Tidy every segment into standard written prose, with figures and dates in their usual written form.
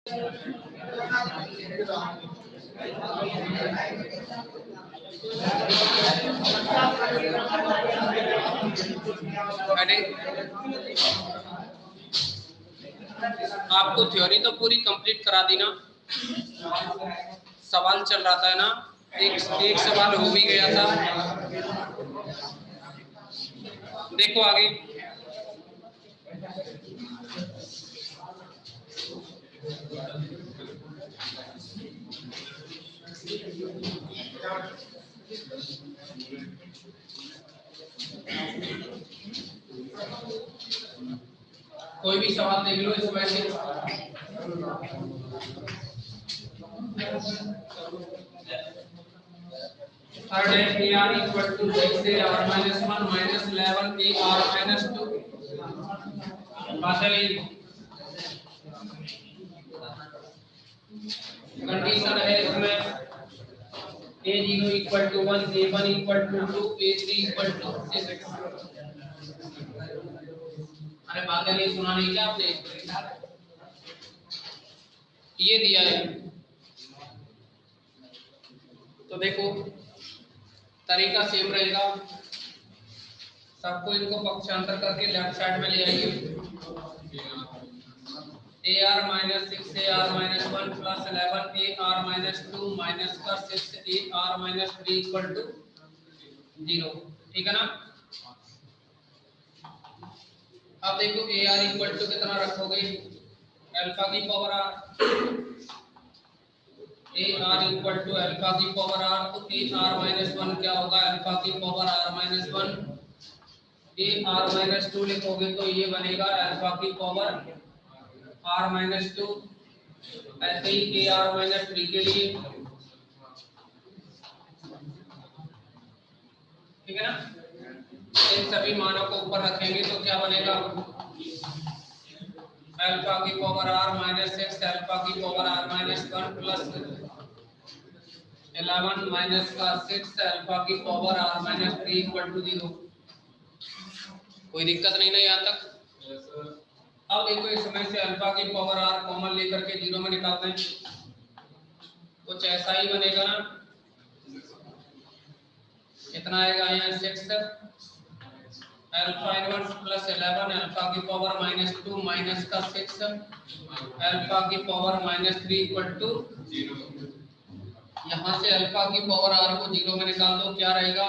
आपको थ्योरी तो पूरी कंप्लीट करा दी ना, सवाल चल रहा था ना, एक सवाल हो भी गया था। देखो आगे, कोई भी सवाल देख लो इसमें से। थर्ड है ए आर इक्वल टू से r minus 1 minus 11 a r minus 2। बात है कंडीशन है इसमें a0 equal to 1 a1 equal to 2 a3 equal to 6। अरे बातें नहीं सुना नहीं क्या आपने? ये दिया है तो देखो तरीका सेम रहेगा, सबको इनको पक्षांतर करके लेफ्ट साइड में ले आइए। A r minus 6 a r minus 1 plus 11 a r minus 2 minus का 6 a r minus 3 equal to 0। ठीक है ना? अब देखो ए आर इक्वल टू कितना रखोगे, अल्फा की power r. A r equal to alpha की पावर आर, तो ए आर माइनस 1 क्या होगा, अल्फा की power are minus 1। A r minus 2 लिखोगे तो ये बनेगा अल्फा की पावर आर माइनस 2। ऐसे ही ए आर माइनस 3 के लिए, ठीक है ना? इन सभी मानों को ऊपर रखेंगे तो क्या बनेगा, अल्फा की पावर आर माइनस 6 अल्फा की power are minus 1 plus 11 minus का 6 अल्फा की power are minus 3 equal to 0। कोई दिक्कत नहीं ना यहाँ तक? अब देखो इसमें से अल्फा की पावर आर कॉमन लेकर के 0 में निकालते हैं, कुछ ऐसा ही बनेगा ना। कितना आएगा यहाँ 6 अल्फा इनवर्स प्लस 11 अल्फा की पावर माइनस 2 माइनस का 6 अल्फा की पावर माइनस 3 इक्वल टू 0। यहाँ से अल्फा की पावर आर को 0 में निकाल दो, क्या रहेगा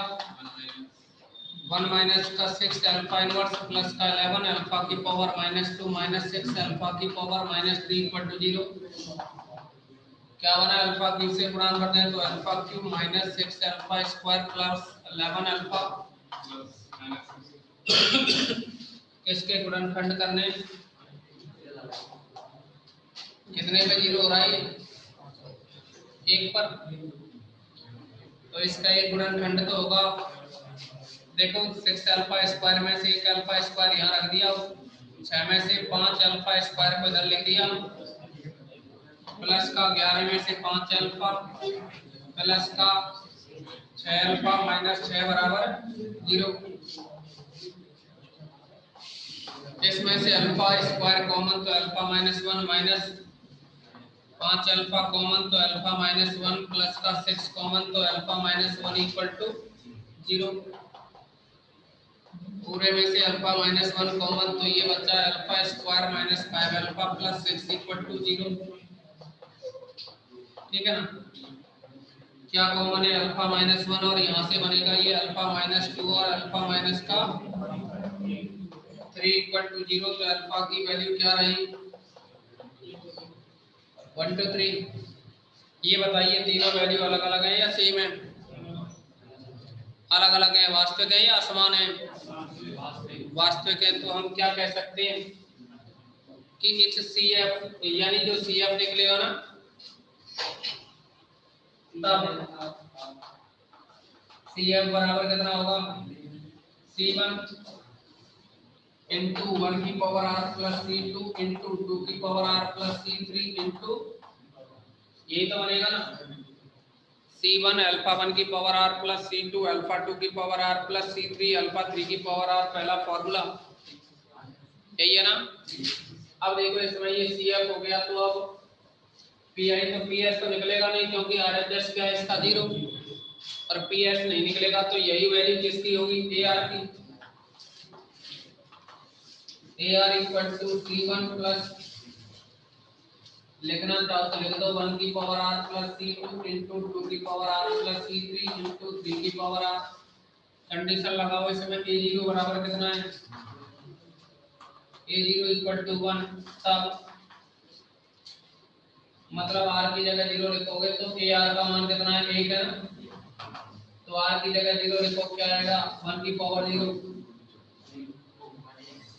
1 माइनस का 6 अल्फा इनवर्स प्लस का 11 अल्फा की पावर माइनस 2 माइनस 6 अल्फा की पावर माइनस 3 इक्वल टू 0। क्या बना, अल्फा क्यूब से गुणा करते हैं तो alpha cube minus 6 alpha square plus 11 alpha किसके गुणनखंड करने, कितने पे 0 हो रहा है, 1 पर, तो इसका एक गुणनखंड तो होगा। देखो 6 अल्फा स्क्वायर में से 1 अल्फा स्क्वायर यहाँ रख दिया, 6 में से 5 अल्फा स्क्वायर को इधर लिख दिया, प्लस का 11 में से 5 अल्फा प्लस का 6 अल्फा माइनस 6 बराबर 0। इसमें से अल्फा स्क्वायर कॉमन तो alpha minus 1 minus 5 alpha common तो अल्फा माइनस 1 प्लस का 6 कॉमन तो अल्फा माइनस 1 इक्वल टू 0। पूरे में से अल्फा माइनस 1 कॉमन तो ये बचा alpha square minus 5 alpha plus 6 equal to 0। ठीक है ना? क्या कॉमन है, अल्फा माइनस 1 और यहाँ से बनेगा ये अल्फा माइनस 2 और अल्फा माइनस का 3 इक्वल टू 0। तो अल्फा की वैल्यू क्या रही 1 2 3। ये बताइए तीनों वैल्यू अलग अलग है या सेम है? अलग अलग है, वास्तविक है या असमान है? वास्तविक है। तो हम क्या कह सकते हैं कि इस CF यानी जो CF निकलेगा ना, तब CF बराबर कितना होगा, C1 इंटू 1 की power r plus C2 into 2 की power r plus C3 into, यही तो बनेगा ना, C1 अल्फा 1 की power r plus C2 alpha 2 की power r plus C3 alpha 3 की पावर r, पहला फॉर्मूला यही है ना। अब देखो इसमें ये CF हो गया, तो अब पी आई तो पी एस तो निकलेगा नहीं क्योंकि आर एच एस क्या है इसका 0 और पी एस नहीं निकलेगा तो यही वैल्यू किसकी होगी ए आर की। A r equal to C1 plus लिखना चाहो तो लिख दो 1 की power r plus C2 into 2 की power r plus C3 into 3 की पावर r। कंडीशन लगाओ इसमें A0 बराबर कितना है A0 इक्वल टू 1 तब मतलब r की जगह 0 लिखोगे तो AR का मान कितना है 1 है ना तो r की जगह 0 लिखो क्या आएगा 1 की पावर 0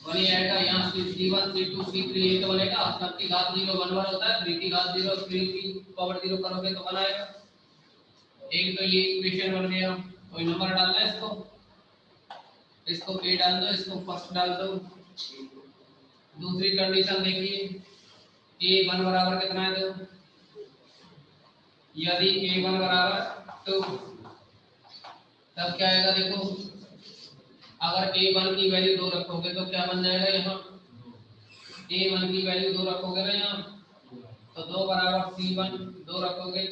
1 ही आएगा यहाँ से C1 C2 C3 ये तो बनेगा सब की घात 0 1 1 होता है 3 की घात 0 3 की पावर 0 करोगे तो 1 आएगा। एक तो ये इक्वेशन बन गया कोई नंबर डालना है इसको a डाल दो इसको फर्स्ट डाल दो। दूसरी कंडीशन देखिए a1 बराबर कितना है तो यदि a1 बराबर 2 तब क्या आएगा देखो अगर a1 की वैल्यू 2 रखोगे तो क्या बन जाएगा यहाँ a1 की वैल्यू 2 रखोगे ना यहाँ तो 2 बराबर C1 2 रखोगे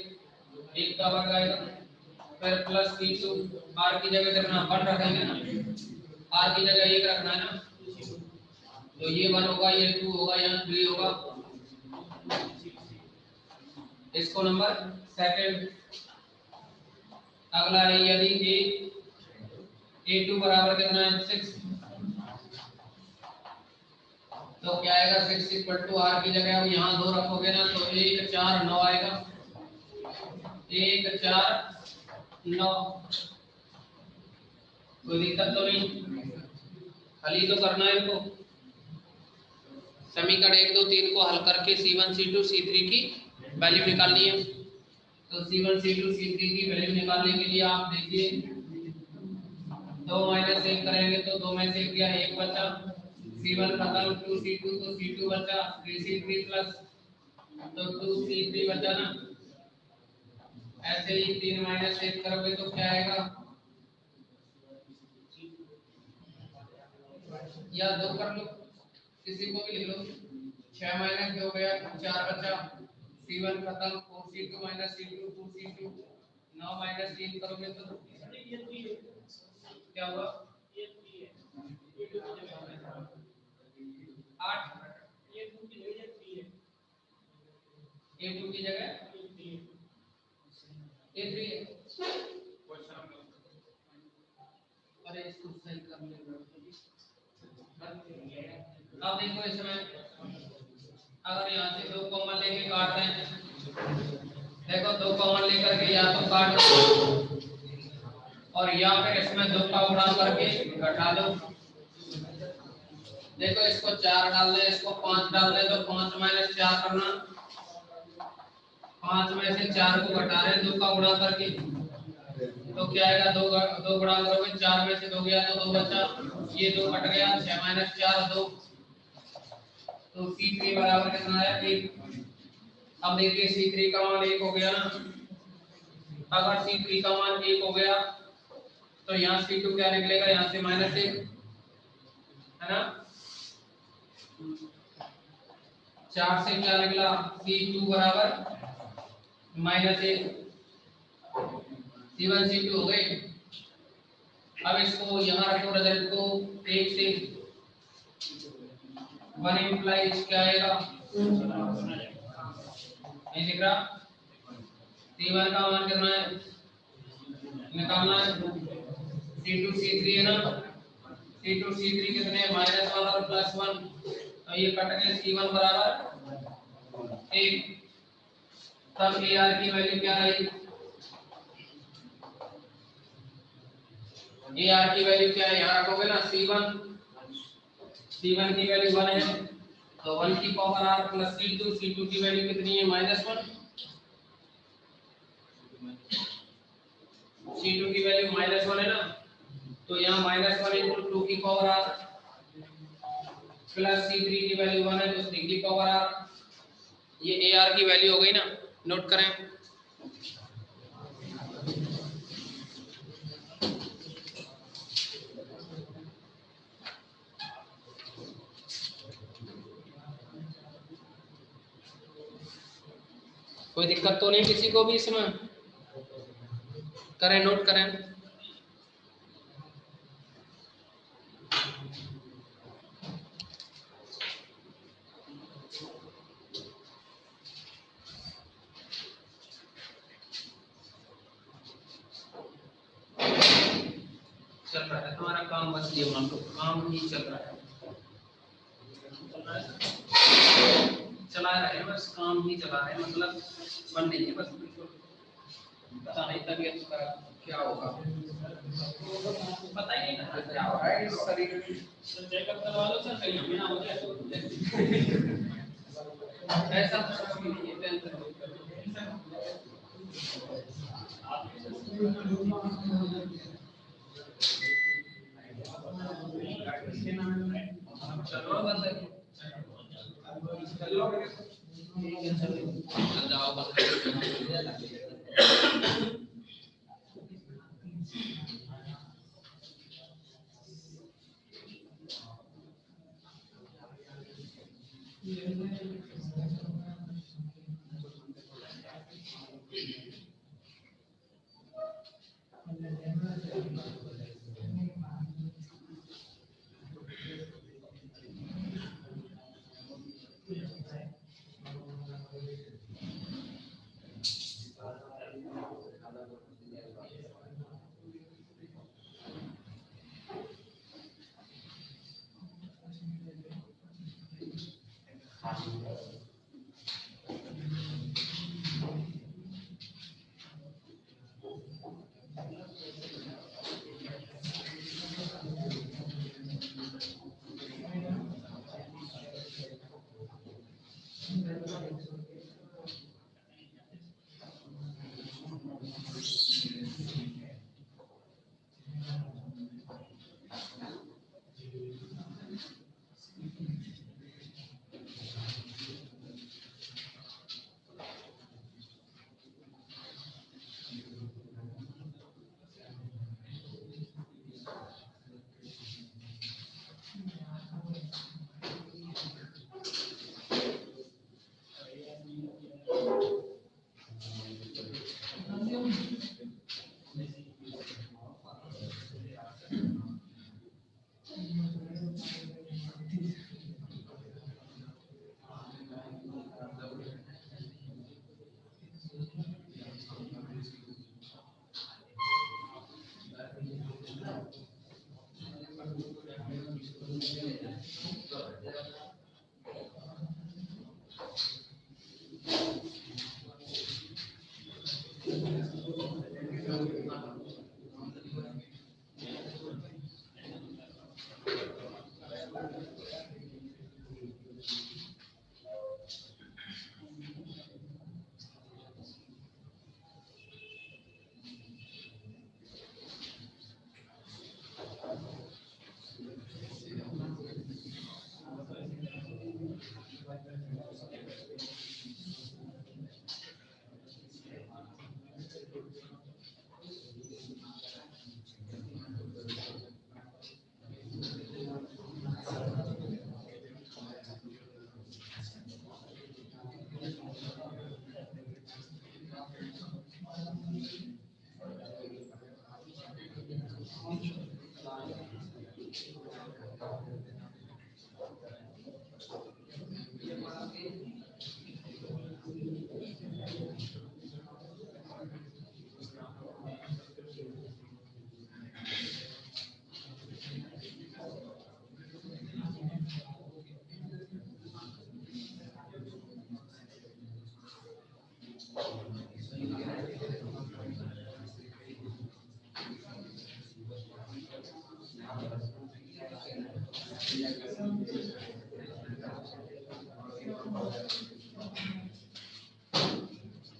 1 का वर्ग आएगा फिर प्लस C2 r की जगह कितना 1 रखेंगे ना r की जगह 1 रखना है ना तो ये 1 होगा ये 2 होगा यहाँ 3 होगा। इसको नंबर सेकंड। अगला है यदि a2 बराबर कितना है 6 तो क्या आएगा 6 इक्वल टू r की जगह अब यहाँ 2 रखोगे ना तो 1 4 9 आएगा 1 4 9 कोई दिक्कत तो नहीं खाली तो करना है इनको समीकरण 1 2 3 को हल करके C1 C2 C3 की वैल्यू निकालनी है। तो C1 C2 C3 की वैल्यू निकालने के लिए आप देखिए 2 माइनस 1 करेंगे तो 2 में से 1 गया 1 बचा C1 खत्म 2 C2 तो C2 बचा 3 C3 प्लस तो 2 C3 बचा ना ऐसे ही 3 माइनस 1 करोगे तो क्या आएगा या 2 कर लो किसी को भी लिख लो 6 माइनस 2 गया 4 बचा C1 खत्म 4 C2 minus C2 2 C2 9 minus 3 करोगे तो क्या हुआ 8 A2 की जगह A3 है अरे इसको सही कर ले अब देखो इसमें अगर यहाँ से 2 कॉमन लेके काट रहे हैं देखो 2 कॉमन लेकर के या तो काट दो और या फिर इसमें 2 का गुणा करके घटा दो। देखो इसको 4 डालना है इसको 5 डालना है तो 5 माइनस 4 करना 5 में से 4 को घटा रहे हैं 2 का गुणा करके तो क्या आएगा 2 गुणा करोगे 4 में से 2 गया तो 2 बचा ये 2 कट गया 6 माइनस 4 2 तो C3 बराबर कितना है 1। अब देखिए C3 का मान 1 हो गया ना अगर C3 का मान 1 हो गया तो यहाँ C2 क्या निकलेगा यहाँ से -1 है ना 4 से क्या निकला C2 बराबर -1 C1 C2 हो गए। अब इसको यहाँ रखो रिजल्ट को 1 से 1 इंप्लाइज क्या आएगा ये दिख रहा C1 का मान कितना है निकालना है C2 C3 है ना C2 C3 कितने -1 और +1 तो ये कट गए C1 बराबर 1 तब AR की वैल्यू क्या रही AR की वैल्यू क्या है यहाँ रखोगे ना C1 की वैल्यू 1 है तो 1 की पावर r प्लस C2 की वैल्यू कितनी है -1 C2 की वैल्यू -1 है ना तो यहाँ -1 इंटू 2 की पावर r प्लस C3 की वैल्यू 1 है तो 3 की पावर r ये AR की वैल्यू हो गई ना नोट करें। दिक्कत तो नहीं किसी को भी इसमें? करें, नोट करें। चल रहा है तुम्हारा काम, बस ये मान लो काम ही चल रहा है, चला रहे हैं बस, काम ही चला रहे हैं, मतलब बन नहीं है बस, पता नहीं तबीयत का क्या होगा, पता ही नहीं ना क्या हो रहा है इस शरीर में। चेकअप करवा लो सर, कहीं हमें ना हो जाए तो ऐसा कुछ भी नहीं है, टेंशन मत करो। चलो बंद चलो, ठीक है चलो जाओ बंद।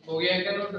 हो गया क्या नोट?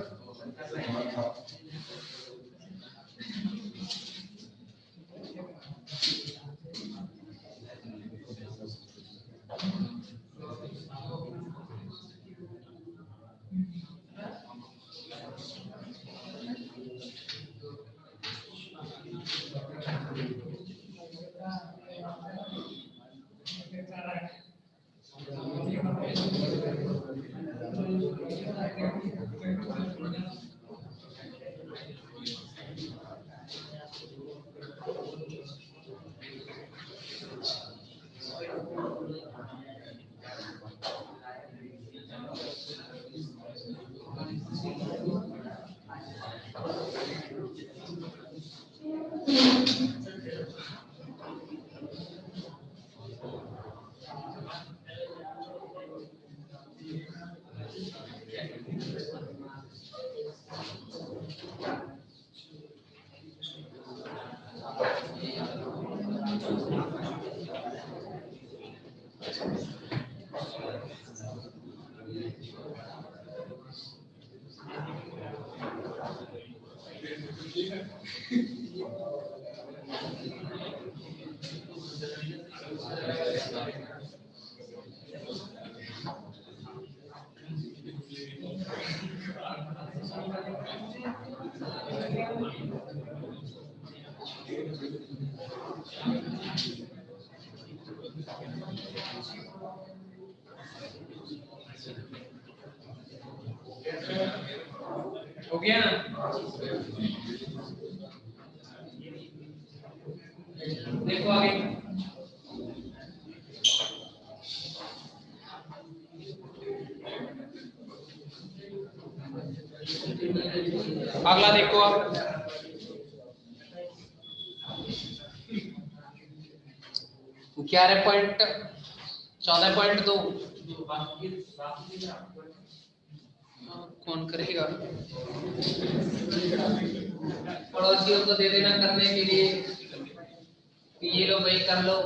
हो गया ना? देखो आगे अगला देखो आप 11.14.2 कौन करेगा? पड़ोसियों को दे देना करने के लिए कि ये लो भाई कर लो।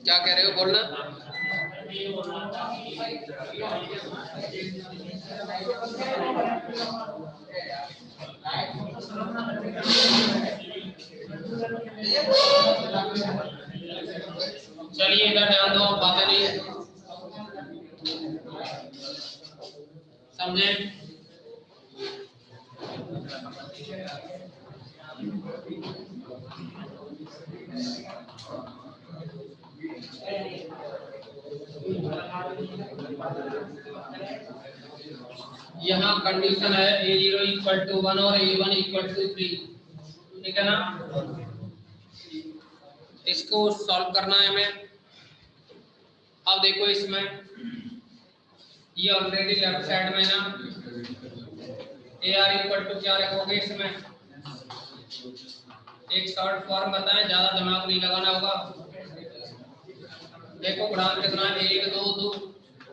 क्या कह रहे हो, बोलना। चलिए इधर ध्यान दो, बातें नहीं समझे? यहाँ कंडीशन है a0 इक्वल टू 1 और a1 इक्वल टू 3, ठीक है ना? इसको सॉल्व करना है हमें। अब देखो इसमें ये ऑलरेडी लेफ्ट साइड में ना AR इक्वल टू क्या रखोगे इसमें? एक शॉर्ट फॉर्म बताएं, ज्यादा दिमाग नहीं लगाना होगा। देखो गुणांक कितना है? 1 2 2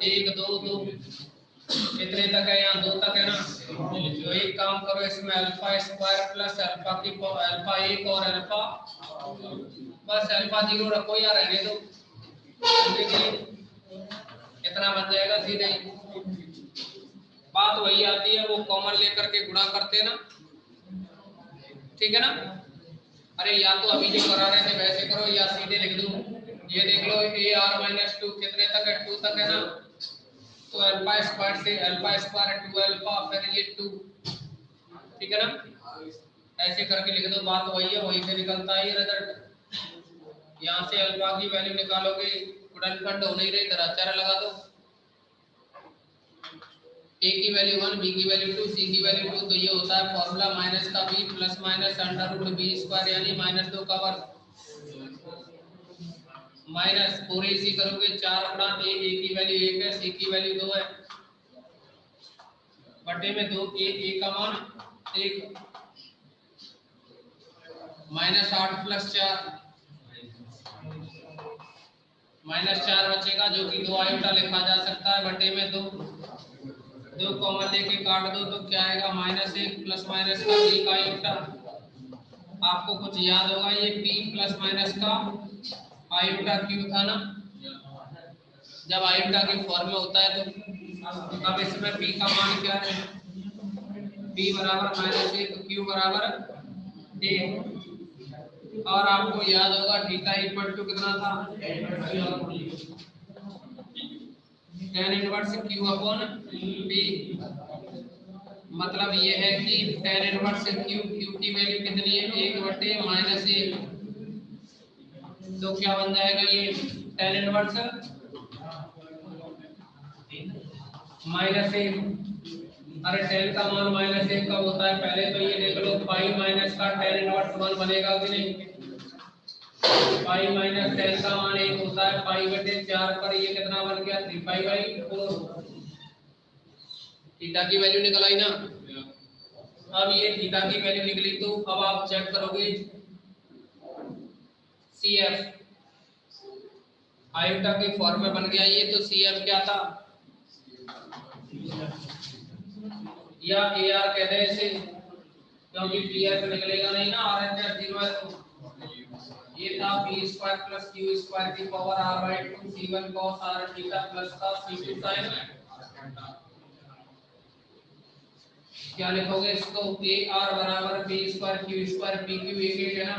1 2 2 कितने तक है? यहाँ 2 तक है ना? तो एक काम करो, इसमें अल्फा स्क्वायर प्लस अल्फा की अल्फा 1 और अल्फा, बस अल्फा 0 रखो या रहने दो, कितना बन जाएगा सीधे। बात वही आती है, वो कॉमन लेकर के गुणा करते ना, ठीक है ना? अरे या तो अभी जो करा रहे थे वैसे करो या सीधे लिख दो। ये देख लो AR-2 कितने तक है? 2 तक है ना? तो अल्फा स्क्वायर से अल्फा स्क्वायर 2 अल्फा फिर ये 2, ठीक है ना? ऐसे करके लिख दो, बात वही है, वही से निकलता है ये रिजल्ट। यहाँ से अल्फा की वैल्यू निकालोगे, गुणनखंड हो नहीं रही, इधर अचार लगा दो। ए की वैल्यू 1, बी की वैल्यू 2, सी की वैल्यू 2, तो ये होता है फॉर्मूला माइनस का B plus minus under root B square यानी -2 का वर्ग माइनस पूरे इसी करोगे 4 गुणा ए की वैल्यू 1 है, सी की वैल्यू 2 है, बटे में 2 ए का मान 1 -8 प्लस 4 -4 बचेगा जो कि 2 आयोटा लिखा जा सकता है, बटे में 2 कॉमन लेके काट दो तो क्या आएगा? -1 प्लस माइनस का बी का आयोटा। आपको कुछ याद होगा, ये p प्लस माइनस का आयोटा क्यू था ना? जब आयोटा की फॉर्म में होता है तो अब इसमें p का मान क्या है? p बराबर -1 तो q बराबर 1। और आपको याद होगा थीटा इक्वल टू कितना था? tan inverse q upon p। मतलब ये है कि tan इनवर्स q की वैल्यू कितनी है? 1/-1। तो क्या बन जाएगा ये tan इनवर्स -1। अरे tan का मान -1 कब होता है? पहले तो ये देख लो पाई माइनस का tan इनवर्स 1 बनेगा कि नहीं? पाई माइनस 10 का मान 1 होता है, पाई बटे 4 पर ये कितना बन गया 3 पाई बाई 4। थीटा की वैल्यू निकल आई ना। अब ये थीटा की वैल्यू निकली तो अब आप चेक करोगे CF आयोटा के फॉर्म में बन गया ये, तो CF क्या था या AR कहते हैं इसे, क्योंकि PR निकलेगा नहीं ना, RHS 0 है तो ये था b square plus q square की power r by 2 c1 cos r theta plus का c2 sin। क्या लिखोगे इसको ar बराबर b square q square pq एक है ना,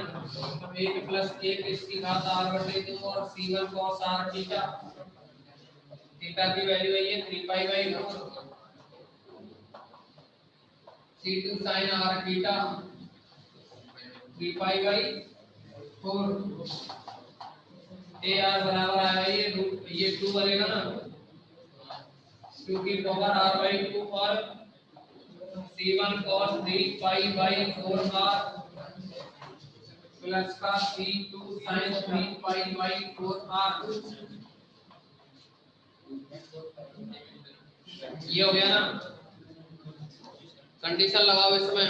तो 1 प्लस 1 इसकी घात r बटे 2 और c1 cos r theta, theta की वैल्यू है ये 3 pi by 4 c2 sin r theta 3 pi by 4। AR बराबर आएगा ये 2 बनेगा ना, 2 की पावर r बाई 2 और c1 cos 3 pi by 4 r plus का c2 sin 3 pi by 4 r। ये हो गया ना। कंडीशन लगाओ इसमें,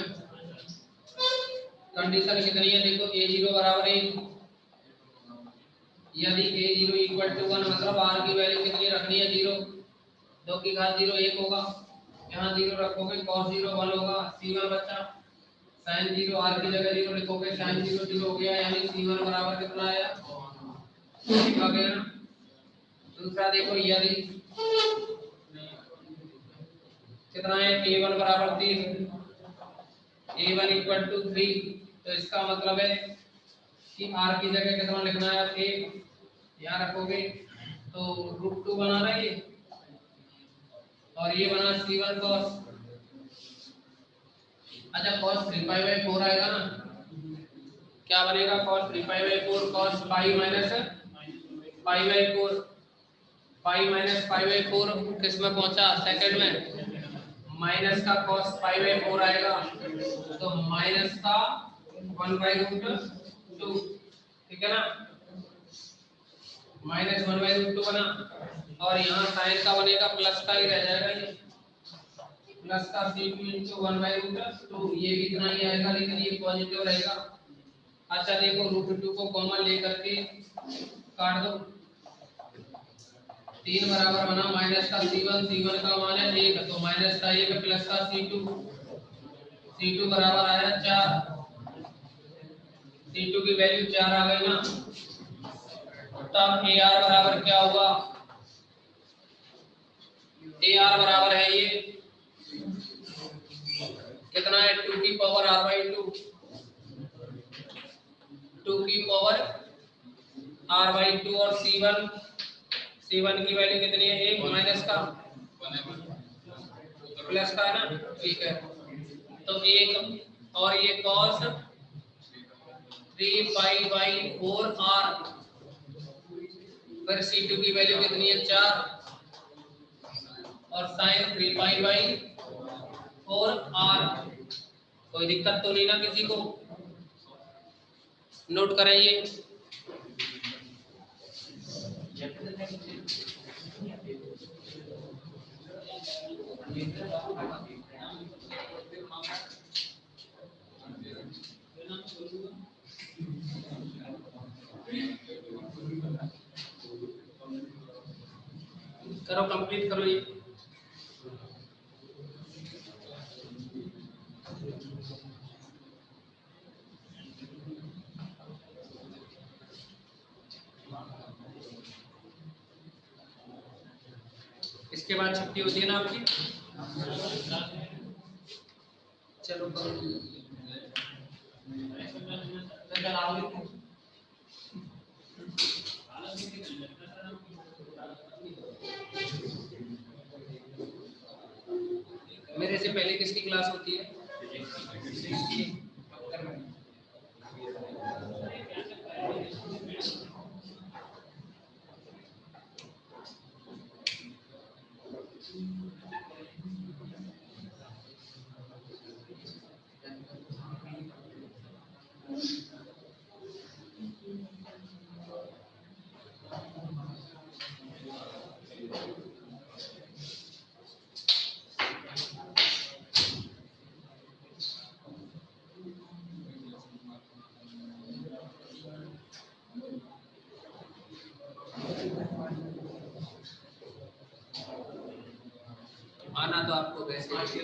कंडीशन कितनी है देखो, a0 बराबर 1, यदि a0 इक्वल टू 1 मतलब r की वैल्यू कितनी रखनी है 0, 2 की घात 0 1 होगा, यहाँ 0 रखोगे cos 0 1 होगा, c1 बच्चा sin 0 r की जगह 0 लिखोगे sin 0 0 हो गया, यानी c1 बराबर कितना आया लिखा गया ना। दूसरा देखो यदि कितना है a1 बराबर 3, a1 इक्वल टू 3, तो इसका मतलब है कि r की जगह कितना लिखना है 1, यहाँ रखोगे तो √2 बना रहा है ये, और ये बना c1 cos, अच्छा cos 3 पाई बाई 4 आएगा ना, क्या बनेगा cos 3 pi by 4 cos pi minus pi by 4, pi minus pi by 4 किस में पहुंचा सेकंड में, माइनस का cos पाई बाई 4 आएगा, तो माइनस का 1/√2, ठीक है ना, माइनस 1/√2 बना, और यहाँ साइन का बनेगा प्लस का ही रह जाएगा ये, प्लस का c2 into 1/√2, ये भी इतना ही आएगा लेकिन ये पॉजिटिव रहेगा। अच्छा देखो √2 को कॉमन लेकर के काट दो, 3 बराबर बना माइनस का c1, c1 का मान है 1, तो माइनस का 1 प्लस का c2, c2 बराबर आया 4, c2 की वैल्यू 4 आ गई ना, तब AR बराबर क्या होगा, AR बराबर है ये कितना है 2 की पावर r बाई 2, 2 की पावर r बाई 2 और c1 की वैल्यू कितनी है 1 माइनस का प्लस का है ना, ठीक है, तो 1 और ये cos 3 पाई बाई 4 r, फिर c2 की वैल्यू कितनी है 4 और sin 3 पाई बाई 4 r। कोई दिक्कत तो नहीं ना किसी को, नोट करें ये। करो कंप्लीट करो ये। इसके बाद छुट्टी होती है ना आपकी, चलो मेरे से पहले किसकी क्लास होती है, वैसे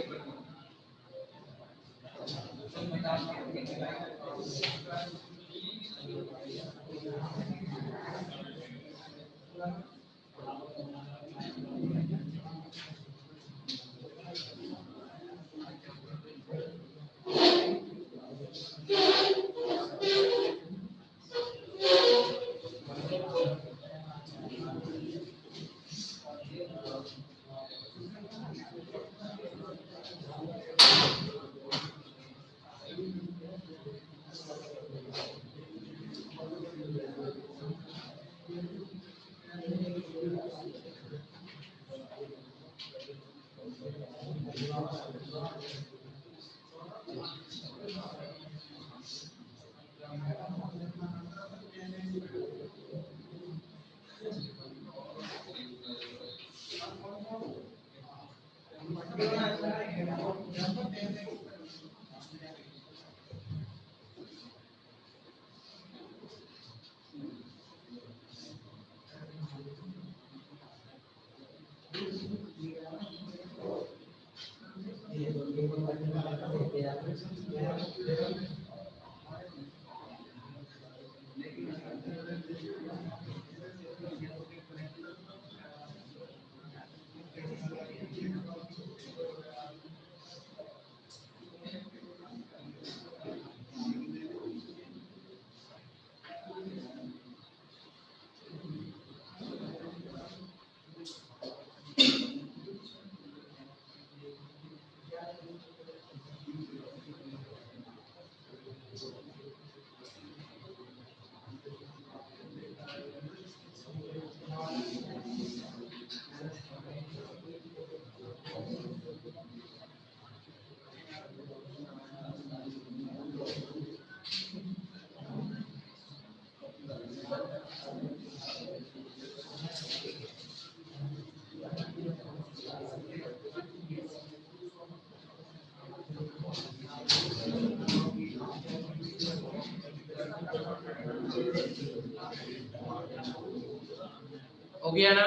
हो गया ना।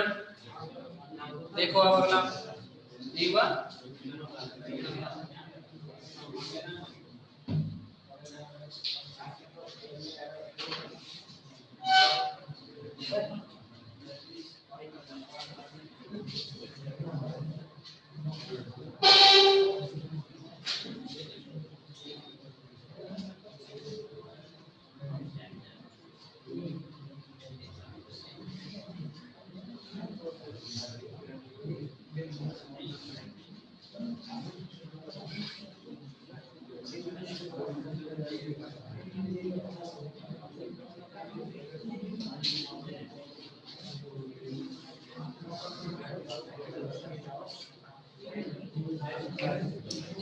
देखो अब अगला नहीं हुआ।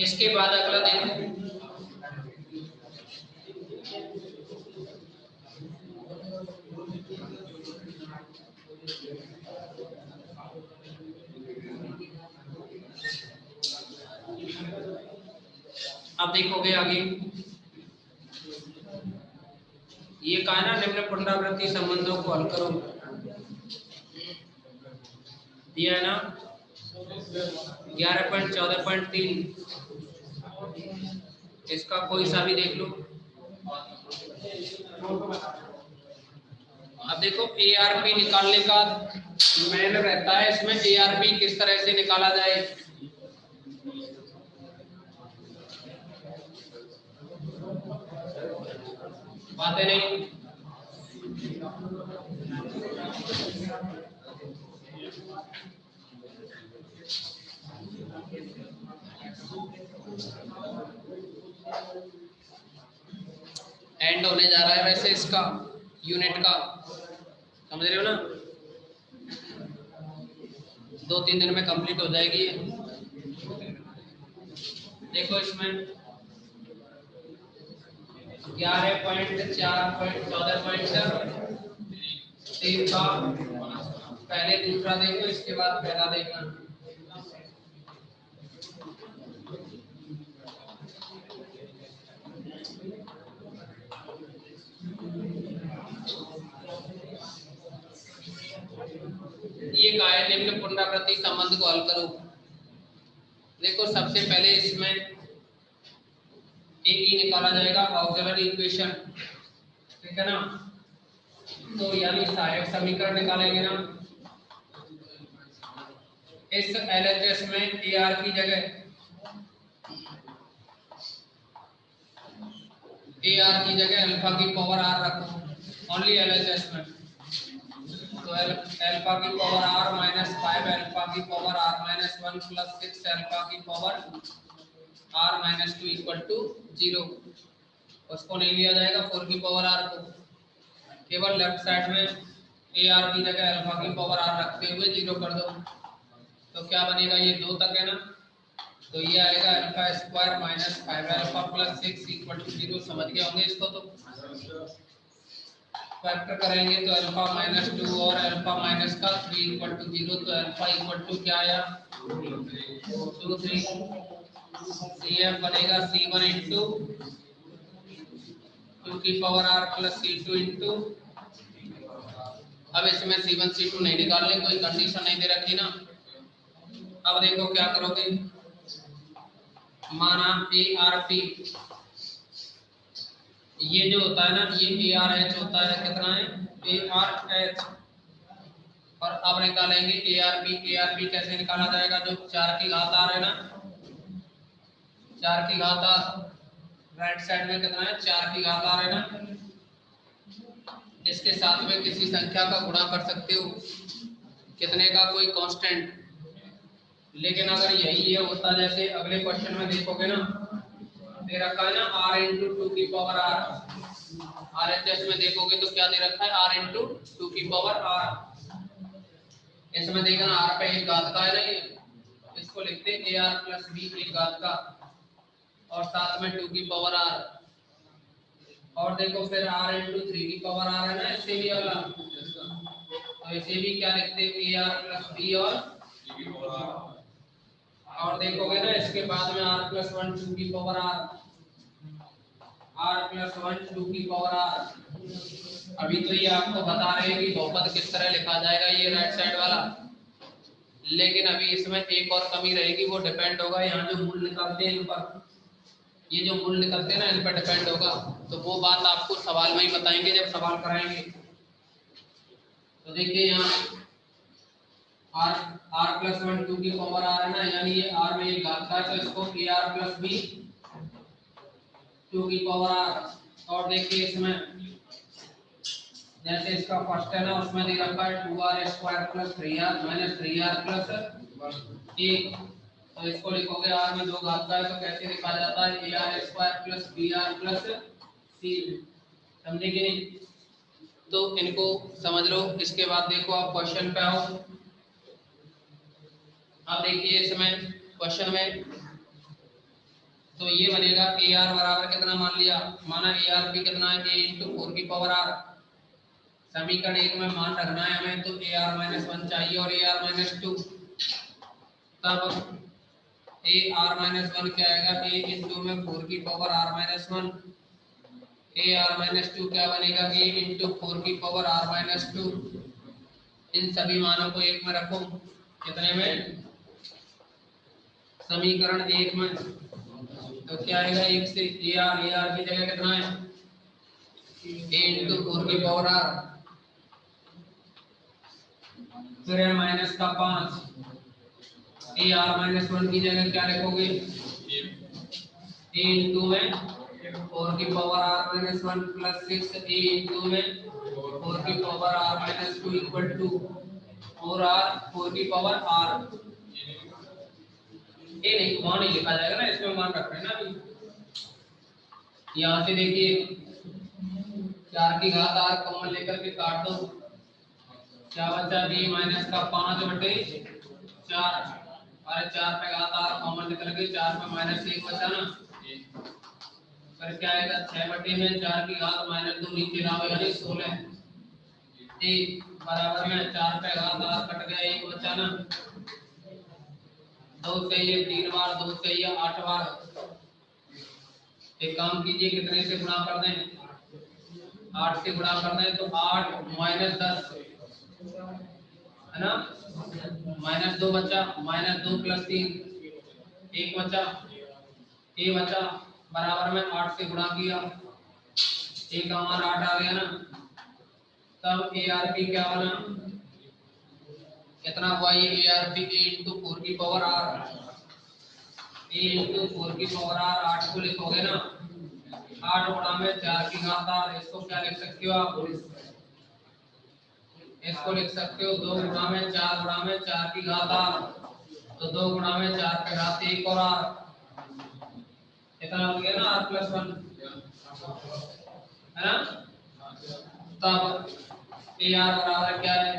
इसके बाद अगला देखो, अब देखोगे आगे ये कहा ना निम्न पुनरावृत्ति संबंधों को हल करो, दिया है ना 11.14.3। इसका कोई सा भी देख लो। अब देखो ARP निकालने का मेन रहता है इसमें, ARP किस तरह से निकाला जाए। बातें नहीं, एंड होने जा रहा है वैसे इसका यूनिट का, समझ रहे हो ना। 2-3 दिन में कंप्लीट हो जाएगी। देखो इसमें 11.4.14.3 का पहले दूसरा देखो, इसके बाद पहला देखना। ये कहा है निम्न पुनरावृत्ति संबंध को हल करो। देखो सबसे पहले इसमें ए ई निकाला जाएगा, ऑक्सिलरी इक्वेशन, ठीक है ना। तो यानी सहायक समीकरण निकालेंगे ना। इस एलएचएस में ए आर की जगह अल्फा की पावर आर रखो, ओनली एलएचएस में। तो अल्फा की पावर आर माइनस 5 अल्फा की power are minus 1 plus 6 alpha की power are minus 2 equal to 0। उसको नहीं लिया जाएगा 4 की पावर आर को, केवल लेफ्ट साइड में ए आर की जगह अल्फा की पावर आर रखते हुए 0 कर दो। तो क्या बनेगा, ये 2 तक है ना, तो ये आएगा alpha square minus 5 alpha plus 6 equal to 0। समझ गए होंगे इसको। तो फैक्टर करेंगे तो अल्फा माइनस 2 और अल्फा माइनस का 3 इक्वल टू 0। तो अल्फा इक्वल टू क्या आया 2 3। CF बनेगा C1 इंटू 2 की power R plus C2 into, अब इसमें C1 C2 नहीं निकालने, कोई कंडीशन नहीं दे रखी ना। अब देखो क्या करोगे, माना ARP, ये जो होता है ना, ये ARH होता है, कितना है ARH। और अब निकालेंगे ARP कैसे निकाला जाएगा, जो 4 की घात आर है ना, 4 की घात आर राइट साइड में कितना है 4 की घात आर है ना, इसके साथ में किसी संख्या का गुणा कर सकते हो, कितने का, कोई कांस्टेंट। लेकिन अगर यही ये होता, जैसे अगले क्वेश्चन में देखोगे ना, दे रखा है ना r इंटू 2 की पावर r, RHS में देखोगे तो क्या दे रखा है r इंटू 2 की पावर r। इसमें देखना r पे एक घात का है ना, ये इसको लिखते हैं AR प्लस B एक घात का, और साथ में 2 की पावर r। और देखो फिर r इंटू 3 की पावर r है ना, इससे भी अगला, तो इसे भी क्या लिखते हैं AR प्लस B। और देखोगे ना इसके बाद में r प्लस 1 2 की पावर r, r प्लस 1 2 की पावर r। अभी तो ये आपको बता रहे हैं कि बहुपद किस तरह लिखा जाएगा, ये राइट साइड वाला। लेकिन अभी इसमें एक और कमी रहेगी, वो डिपेंड होगा यहाँ जो मूल निकालते हैं इन पर, ये जो मूल निकलते हैं ना इन पर डिपेंड होगा। तो वो बात आपको सवाल में ही बताएंगे जब सवाल कराएंगे। तो देखिए यहाँ r प्लस 1 2 की पावर r है ना, यानी ये r में एक घात का है, तो इसको AR प्लस B 2 की पावर r। और देखिए इसमें जैसे इसका फर्स्ट है ना, उसमें दे रखा है 2r square plus 3r minus 3r plus 1। तो इसको लिखोगे r में 2 घात का है, तो कैसे लिखा जाता है AR square plus BR plus C। समझे कि नहीं, तो इनको समझ लो। इसके बाद देखो आप क्वेश्चन पे आओ। अब देखिए इसमें क्वेश्चन में तो ये बनेगा AR बराबर कितना मान लिया, माना ARP कितना है a इंटू 4 की पावर r। समीकरण 1 में मान रखना है हमें, तो AR माइनस 1 चाहिए और AR माइनस 2। तब AR माइनस 1 क्या आएगा, a इंटू में 4 की power r minus 1, AR minus 2 क्या बनेगा, a इंटू 4 की पावर r माइनस 2। इन सभी मानों को एक में रखो, कितने में, समीकरण 1 में। तो क्या आएगा, 1 से AR की जगह कितना है a इंटू 4 की पावर r, फिर है माइनस का 5। AR माइनस 1 की जगह क्या लिखोगे, a इंटू में 4 की power r minus 1 plus 6 a into में 4 की power r minus 2 equal to 4 की पावर r। ये नहीं, वहां नहीं लिखा जाएगा ना, इसमें मान रख रहे हैं ना अभी। यहाँ से देखिए 4 की घात r कॉमन लेकर के काट दो, क्या बचा b माइनस का 5/4। अरे 4 पे घात r कॉमन निकल गई, 4 पे माइनस 1 बचा ना, फिर क्या आएगा 6/में 4 की घात माइनस 2 नीचे लाओ यानी 16 बराबर में 4 पे घात r कट गया, 1 बचा ना, 2 से ये 3 बार, 2 से ये 8 बार। एक काम कीजिए, कितने से गुणा कर दें, 8 से गुणा कर दें, तो 8 माइनस 10 है ना, माइनस 2 बचा, माइनस 2 प्लस 3 एक बचा, ए बचा, बराबर में 8 से गुणा किया, ए का मान 8 आ गया ना, तब ए आर पी क्या बना, कितना हुआ ये A R P, A into 4 की पावर आर, ए इंटू 4 की पावर आर, 8 को लिखोगे ना, 8 गुणा में 4 की घात आर, इसको क्या लिख सकते हो आप, इसको लिख सकते हो 2 गुणा में 4 गुणा में 4 की घात आर, तो 2 गुणा में 4 की घात 1 और आर, इतना हो गया ना आर प्लस 1, है ना। तब ए आर बराबर क्या है,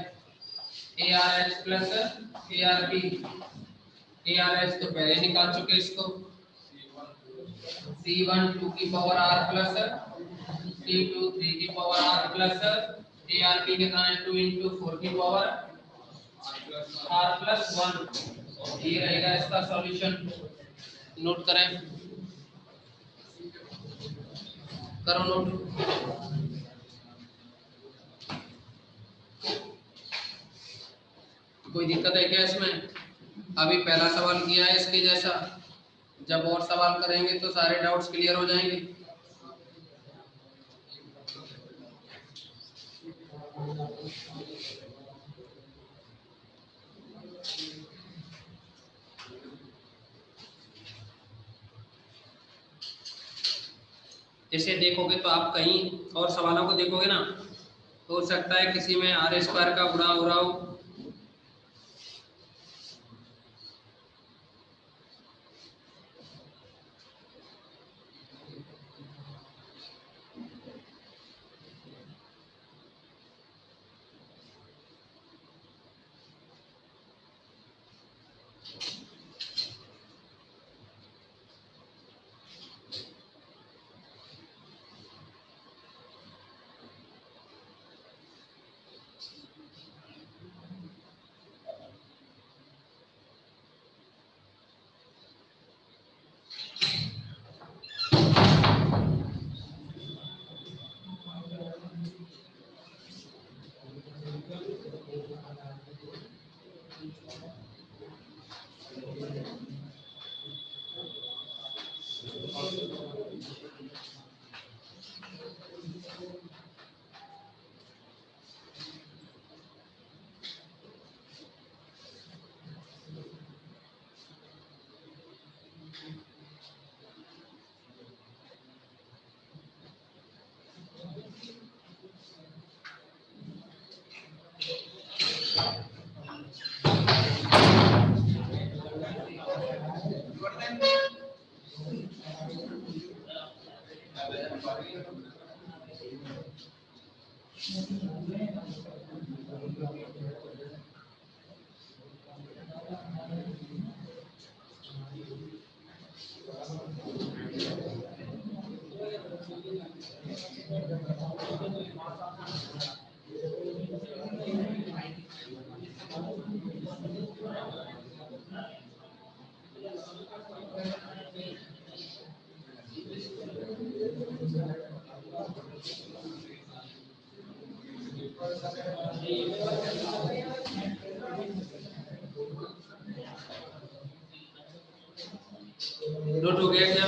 a R H plus A R P, A R H तो पहले निकाल चुके इसको, C1 2 की पावर r प्लस C2 3 की पावर r प्लस ARP कितना है 2 into 4 की पावर r प्लस 1, ये रहेगा इसका सॉल्यूशन। नोट करें, करो नोट। कोई दिक्कत है क्या इसमें? अभी पहला सवाल किया है इसके जैसा, जब और सवाल करेंगे तो सारे डाउट्स क्लियर हो जाएंगे। इसे देखोगे तो आप कहीं और सवालों को देखोगे ना, तो हो सकता है किसी में आर स्क्वायर का गुणा हो रहा हो, नोट हो गया क्या?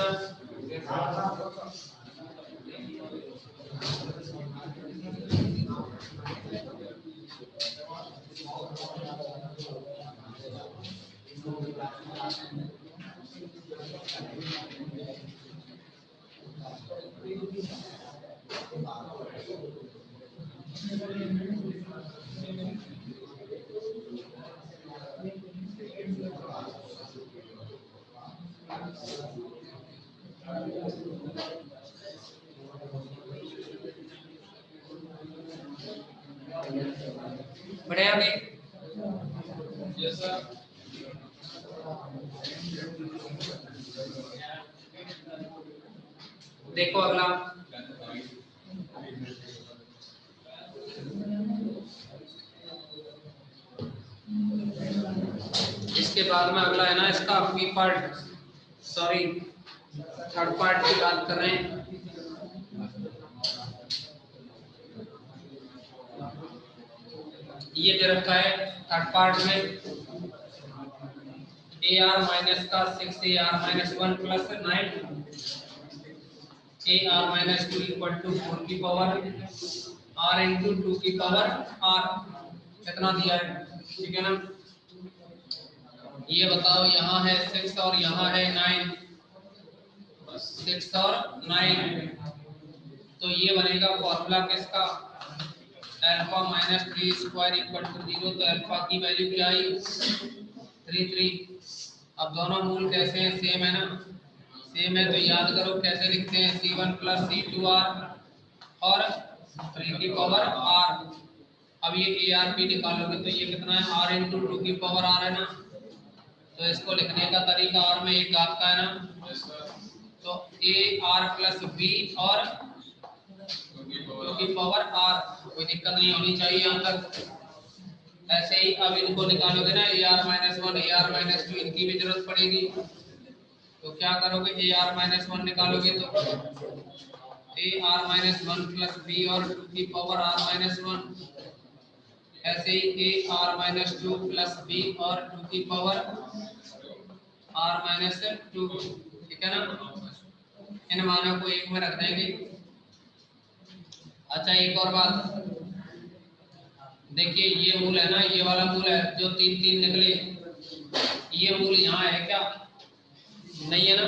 बढ़े आगे? Yes sir. देखो अगला, इसके बाद में अगला है ना इसका B part, sorry third part की बात कर रहे हैं। ये दे रखा है थर्ड पार्ट में AR माइनस का 6 AR minus 1 plus 9 AR minus 2 equal to 4 की पावर R इंटू 2 की पावर R कितना दिया है, ठीक है ना। ये बताओ यहाँ है 6 और यहाँ है 9, 6 और 9, तो ये बनेगा फॉर्मूला किसका, alpha minus 3 square equal to 0, तो अल्फा की वैल्यू क्या आई 3। अब दोनों मूल कैसे हैं, सेम है ना, सेम है तो याद करो कैसे लिखते हैं, C1 प्लस C2R और 3 की पावर R। अब ये ARP निकालोगे तो ये कितना है, R इंटू 2 की पावर R है ना, तो इसको लिखने का तरीका R में एक घात का है ना, तो AR प्लस B और 2 की पावर R, कोई दिक्कत नहीं होनी चाहिए यहाँ तक। ऐसे ही अब इनको निकालोगे ना, AR माइनस 1 AR माइनस 2, इनकी भी जरूरत पड़ेगी, तो क्या करोगे, AR माइनस 1 निकालोगे तो AR माइनस 1 प्लस B और 2 की पावर R माइनस 1, ऐसे ही AR माइनस 2 प्लस B और 2 की पावर R माइनस 2, ठीक है ना। इन मानों को एक में रख देंगे। अच्छा एक और बात देखिए, ये मूल है ना, ये वाला मूल है जो 3 निकले, ये मूल यहाँ है क्या, नहीं है ना,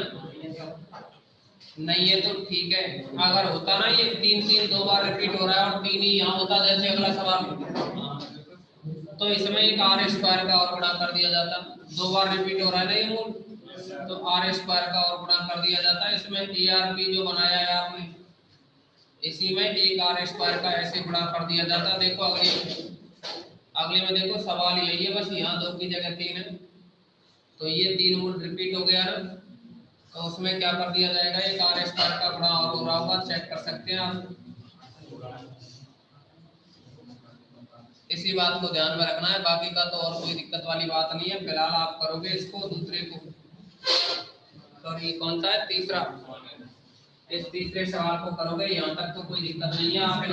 नहीं है तो ठीक है। अगर होता ना ये 3 दो बार रिपीट हो रहा है और 3 ही यहाँ होता जैसे अगला सवाल, तो इसमें एक R स्क्वायर का और गुणा कर दिया जाता, 2 बार रिपीट हो रहा है ना ये मूल, तो R स्क्वायर का और गुणा कर दिया जाता है। इसमें ARP जो बनाया है आपने, इसी में एक R स्क्वायर का ऐसे गुणा कर दिया जाता। देखो अगले में देखो सवाल यही है, बस यहाँ 2 की जगह 3 है, तो ये 3 मूल रिपीट हो गया ना, तो उसमें क्या कर दिया जाएगा, एक R स्क्वायर का गुणा और हो रहा होगा, चेक कर सकते हैं आप। इसी बात को ध्यान में रखना है, बाकी का तो और कोई दिक्कत वाली बात नहीं है। फिलहाल आप करोगे इसको दूसरे को, और ये कौन सा है, तीसरा, इस तीसरे सवाल को करोगे, यहाँ तक तो कोई दिक्कत नहीं है। आप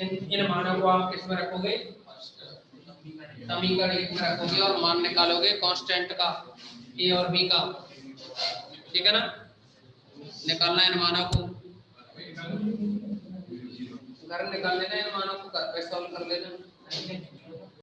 इन मानों को आप किस में रखोगे, समीकरण 1 में रखोगे और मान निकालोगे कांस्टेंट का A और B का, ठीक है ना। निकालना इन मानों को, घर निकाल लेना, इन मानों को घर पे सॉल्व कर लेना।